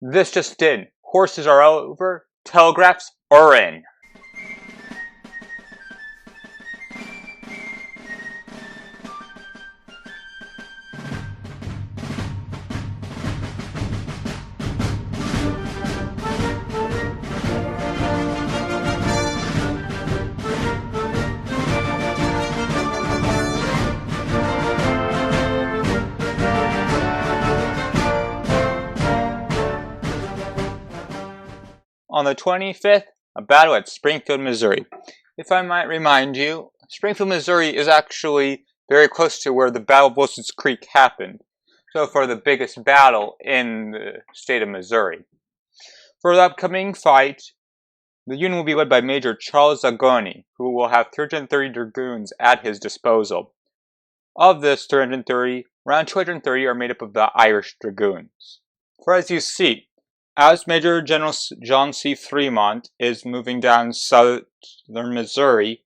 This just in. Horses are over, telegraphs are in. On the 25th, a battle at Springfield, Missouri. If I might remind you, Springfield, Missouri is actually very close to where the Battle of Wilson's Creek happened. So for the biggest battle in the state of Missouri. For the upcoming fight, the Union will be led by Major Charles Zagonyi, who will have 330 dragoons at his disposal. Of this 330, around 230 are made up of the Irish dragoons. For as you see, as Major General John C. Fremont is moving down southern Missouri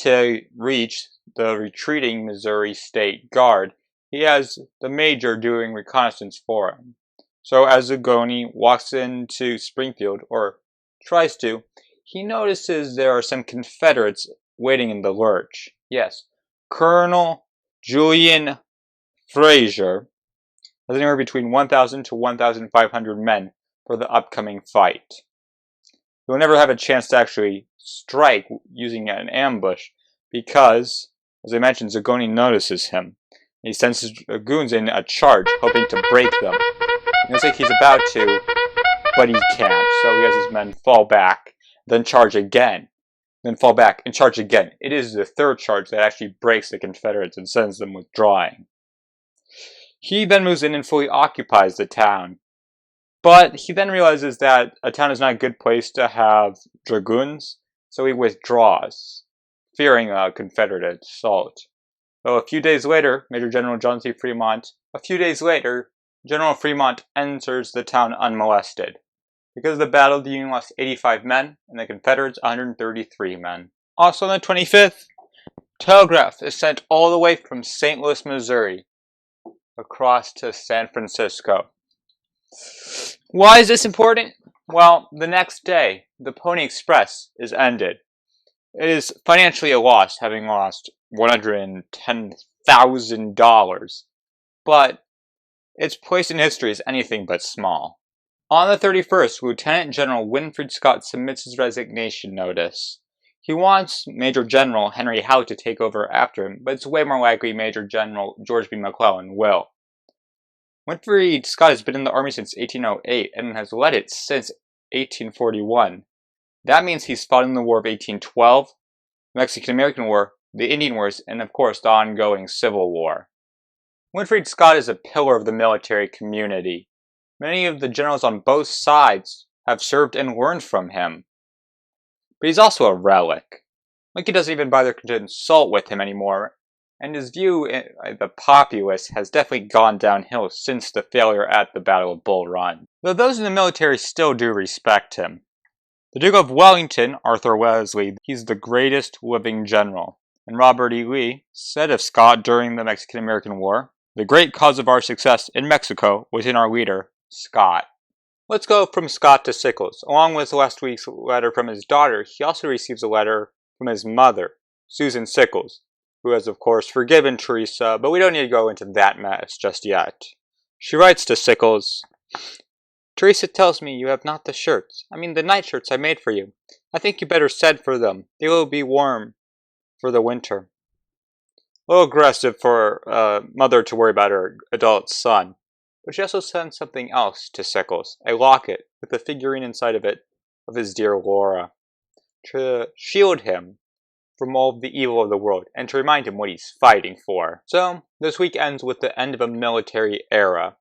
to reach the retreating Missouri State Guard, he has the Major doing reconnaissance for him. So as Zagonyi walks into Springfield, or tries to, he notices there are some Confederates waiting in the lurch. Yes, Colonel Julian Frazier has anywhere between 1,000 to 1,500 men for the upcoming fight. He will never have a chance to actually strike using an ambush because, as I mentioned, Zagonyi notices him. He sends his dragoons in a charge, hoping to break them. It looks like he's about to, but he can't, so he has his men fall back, then charge again, then fall back and charge again. It is the third charge that actually breaks the Confederates and sends them withdrawing. He then moves in and fully occupies the town. But he then realizes that a town is not a good place to have dragoons, so he withdraws, fearing a Confederate assault. So a few days later, General Fremont enters the town unmolested. Because of the battle, the Union lost 85 men, and the Confederates 133 men. Also on the 25th, telegraph is sent all the way from St. Louis, Missouri, across to San Francisco. Why is this important? Well, the next day, the Pony Express is ended. It is financially a loss, having lost $110,000, but its place in history is anything but small. On the 31st, Lieutenant General Winfield Scott submits his resignation notice. He wants Major General Henry Howe to take over after him, but it's way more likely Major General George B. McClellan will. Winfield Scott has been in the Army since 1808 and has led it since 1841. That means he's fought in the War of 1812, the Mexican-American War, the Indian Wars, and of course the ongoing Civil War. Winfield Scott is a pillar of the military community. Many of the generals on both sides have served and learned from him. But he's also a relic. Lincoln doesn't even bother to consult with him anymore, and his view of the populace has definitely gone downhill since the failure at the Battle of Bull Run. Though those in the military still do respect him. The Duke of Wellington, Arthur Wellesley, he's the greatest living general. And Robert.E.Lee said of Scott during the Mexican-American War, "The great cause of our success in Mexico was in our leader, Scott." Let's go from Scott to Sickles. Along with last week's letter from his daughter, he also receives a letter from his mother, Susan Sickles, who has of course forgiven Teresa, but we don't need to go into that mess just yet. She writes to Sickles, "Teresa tells me you have not the shirts. I mean the nightshirts I made for you. I think you better send for them. They will be warm for the winter." A little aggressive for a mother to worry about her adult son. But she also sends something else to Sickles, a locket with a figurine inside of it of his dear Laura, to shield him from all the evil of the world and to remind him what he's fighting for. So, this week ends with the end of a military era.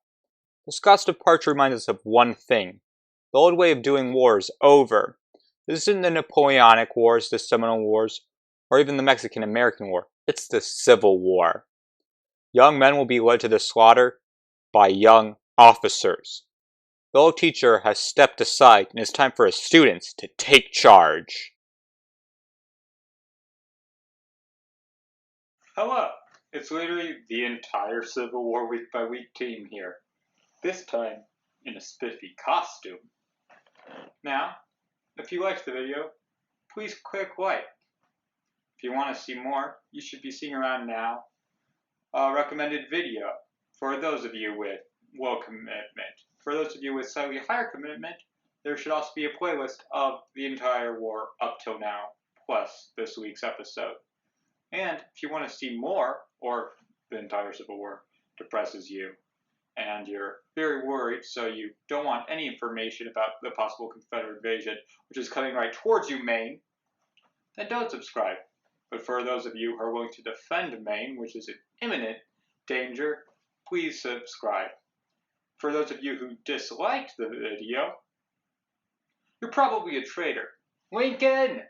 The Scots' departure reminds us of one thing. The old way of doing war is over. This isn't the Napoleonic Wars, the Seminole Wars, or even the Mexican-American War. It's the Civil War. Young men will be led to the slaughter by young officers. The old teacher has stepped aside, and it's time for his students to take charge. Hello! It's literally the entire Civil War week by week team here. This time, in a spiffy costume. Now, if you liked the video, please click like. If you want to see more, you should be seeing around now a recommended video for those of you with low commitment. For those of you with slightly higher commitment, there should also be a playlist of the entire war up till now, plus this week's episode. And if you want to see more, or the entire Civil War depresses you, and you're very worried, so you don't want any information about the possible Confederate invasion, which is coming right towards you, Maine, then don't subscribe. But for those of you who are willing to defend Maine, which is in imminent danger, please subscribe. For those of you who disliked the video, you're probably a traitor. Lincoln!